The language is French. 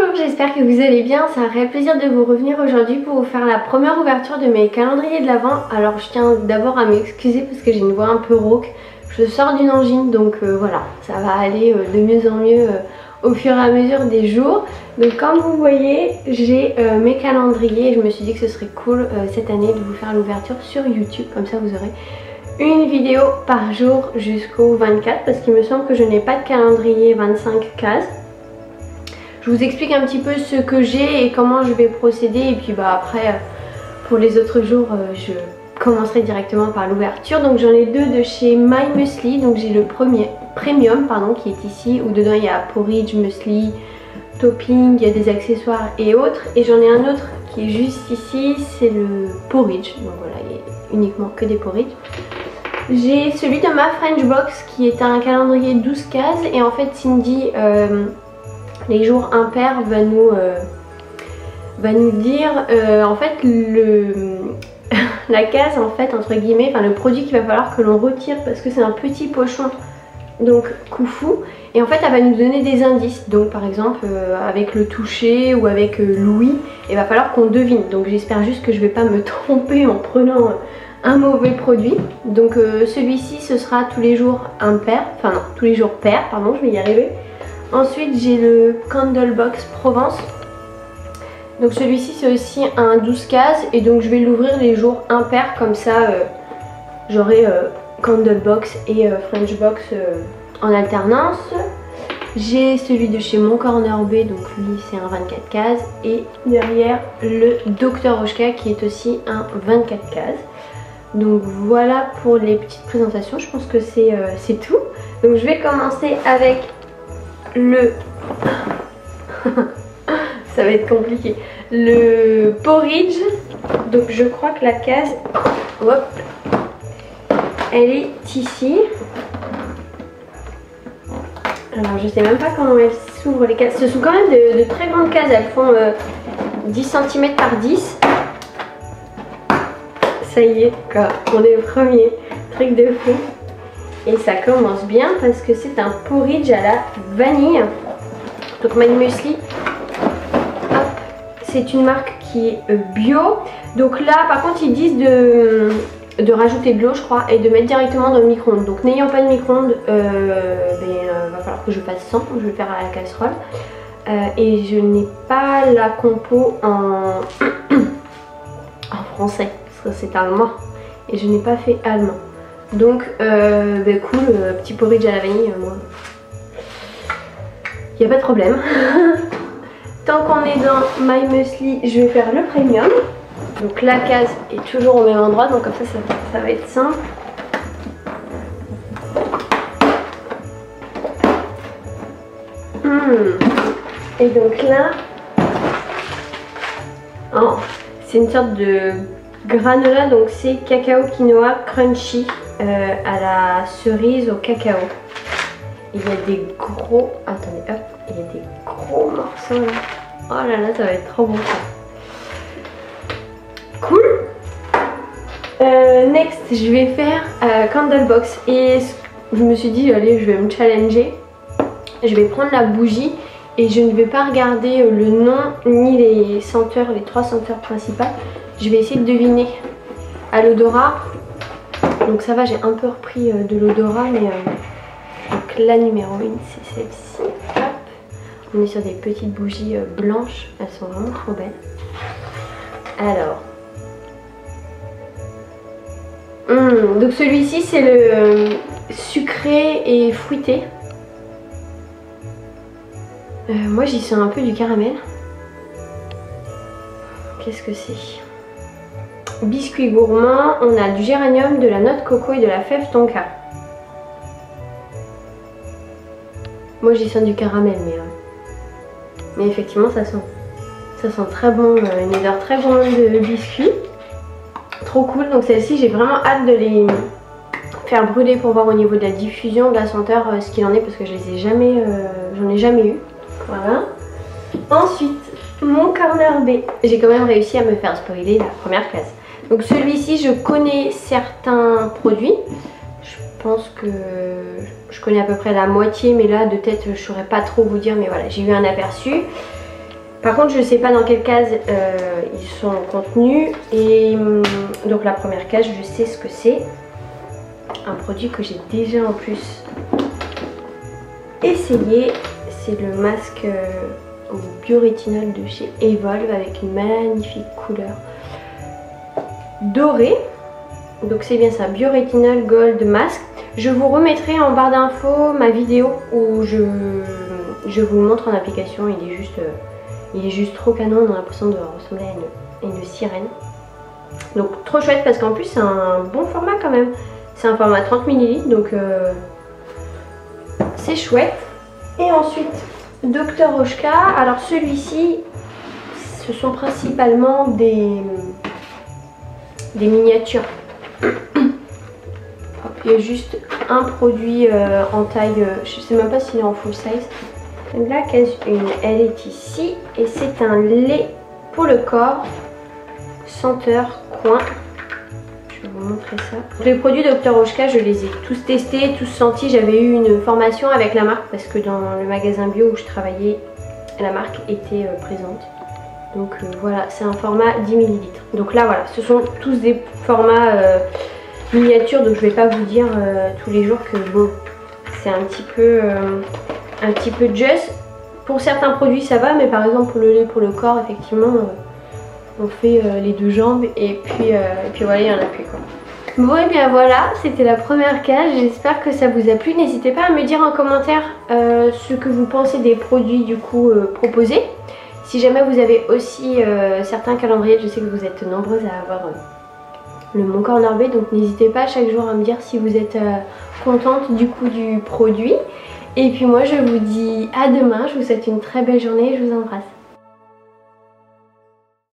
Bonjour, j'espère que vous allez bien. C'est un réel plaisir de vous revenir aujourd'hui pour vous faire la première ouverture de mes calendriers de l'Avent. Alors je tiens d'abord à m'excuser parce que j'ai une voix un peu rauque. Je sors d'une angine donc voilà, ça va aller de mieux en mieux au fur et à mesure des jours. Donc comme vous voyez, j'ai mes calendriers et je me suis dit que ce serait cool cette année de vous faire l'ouverture sur YouTube. Comme ça vous aurez une vidéo par jour jusqu'au 24 parce qu'il me semble que je n'ai pas de calendrier 25 cases. Je vous explique un petit peu ce que j'ai et comment je vais procéder et puis après pour les autres jours je commencerai directement par l'ouverture. Donc j'en ai deux de chez My Muesli, donc j'ai le premier premium pardon qui est ici où dedans il y a porridge, muesli, topping, il y a des accessoires et autres, et j'en ai un autre qui est juste ici, c'est le porridge, donc voilà il y a uniquement que des porridge. J'ai celui de ma French Box qui est un calendrier 12 cases et en fait Cindy les jours impairs va nous dire en fait la case en fait entre guillemets, enfin le produit qu'il va falloir que l'on retire parce que c'est un petit pochon donc Koufou, et en fait elle va nous donner des indices. Donc par exemple avec le toucher ou avec l'ouïe il va falloir qu'on devine, donc j'espère juste que je vais pas me tromper en prenant un mauvais produit. Donc celui-ci ce sera tous les jours impair, enfin non tous les jours pair pardon, je vais y arriver. Ensuite j'ai le Candlebox Provence, donc celui-ci c'est aussi un 12 cases et donc je vais l'ouvrir les jours impairs, comme ça j'aurai Candlebox et French Box en alternance. J'ai celui de chez Mon Corner B, donc lui c'est un 24 cases, et derrière le Dr Oshka qui est aussi un 24 cases. Donc voilà pour les petites présentations, je pense que c'est tout. Donc je vais commencer avec le ça va être compliqué, le porridge. Donc je crois que la case, hop, elle est ici. Alors je sais même pas comment elles s'ouvrent les cases, ce sont quand même de très grandes cases, elles font 10 cm par 10. Ça y est quoi, on est le premier truc de fou. Et ça commence bien parce que c'est un porridge à la vanille. Donc My Muesli, c'est une marque qui est bio. Donc là par contre ils disent de rajouter de l'eau je crois et de mettre directement dans le micro-ondes. Donc n'ayant pas de micro-ondes, va falloir que je fasse sans, je vais le faire à la casserole. Et je n'ai pas la compo en français parce que c'est allemand et je n'ai pas fait allemand. Donc cool, petit porridge à la vanille, moi il n'y a pas de problème. Tant qu'on est dans My Muesli, je vais faire le premium. Donc la case est toujours au même endroit, donc comme ça va être simple. Et donc là, oh, c'est une sorte de granola, donc c'est cacao quinoa crunchy à la cerise au cacao. Il y a des gros, attendez hop, il y a des gros morceaux là. Oh là là, ça va être trop bon ça. Cool. Next je vais faire Candlebox et je me suis dit allez je vais me challenger. Je vais prendre la bougie et je ne vais pas regarder le nom ni les senteurs, les 3 senteurs principales. Je vais essayer de deviner à l'odorat. Donc ça va, j'ai un peu repris de l'odorat, mais donc la numéro 1 c'est celle-ci. On est sur des petites bougies blanches, elles sont vraiment trop belles. Alors donc celui-ci c'est le sucré et fruité. Moi j'y sens un peu du caramel. Qu'est-ce que c'est? Biscuit gourmand, on a du géranium, de la noix de coco et de la fève tonka. Moi j'y sens du caramel, mais effectivement ça sent très bon, une odeur très bonne de biscuit. Trop cool, donc celle-ci j'ai vraiment hâte de les faire brûler pour voir au niveau de la diffusion, de la senteur, ce qu'il en est, parce que je les ai jamais, j'en ai jamais eu. Voilà. Ensuite, Mon Corner B, j'ai quand même réussi à me faire spoiler la première case. Donc celui-ci je connais certains produits, je pense que je connais à peu près la moitié, mais là de tête je saurais pas trop vous dire, mais voilà j'ai eu un aperçu. Par contre je sais pas dans quelle case ils sont contenus. Et donc la première case, je sais ce que c'est. Un produit que j'ai déjà en plus essayé. C'est le masque au biorétinol de chez Evolve avec une magnifique couleur dorée. Donc c'est bien ça, biorétinol gold mask. Je vous remettrai en barre d'infos ma vidéo où je vous le montre en application. Il est juste trop canon, on a l'impression de ressembler à une sirène. Donc trop chouette parce qu'en plus c'est un bon format quand même. C'est un format 30 ml donc c'est chouette. Et ensuite Dr Oshka. Alors celui-ci, ce sont principalement des miniatures. Il y a juste un produit en taille, je sais même pas s'il est en full size. La case 1, elle est ici et c'est un lait pour le corps, senteur coin. Je vais vous montrer ça. Les produits Dr Oshka, je les ai tous testés, tous sentis. J'avais eu une formation avec la marque parce que dans le magasin bio où je travaillais, la marque était présente. Donc voilà, c'est un format 10 ml. Donc là voilà, ce sont tous des formats miniatures, donc je vais pas vous dire tous les jours que bon, c'est un petit peu just. Pour certains produits ça va, mais par exemple pour le lait pour le corps, effectivement on fait les deux jambes et puis voilà, il y en a plus quoi. Bon et bien voilà, c'était la première case, j'espère que ça vous a plu. N'hésitez pas à me dire en commentaire ce que vous pensez des produits du coup proposés. Si jamais vous avez aussi certains calendriers, je sais que vous êtes nombreuses à avoir le Mon Corner B, donc n'hésitez pas chaque jour à me dire si vous êtes contente du coup du produit. Et puis moi je vous dis à demain, je vous souhaite une très belle journée, je vous embrasse.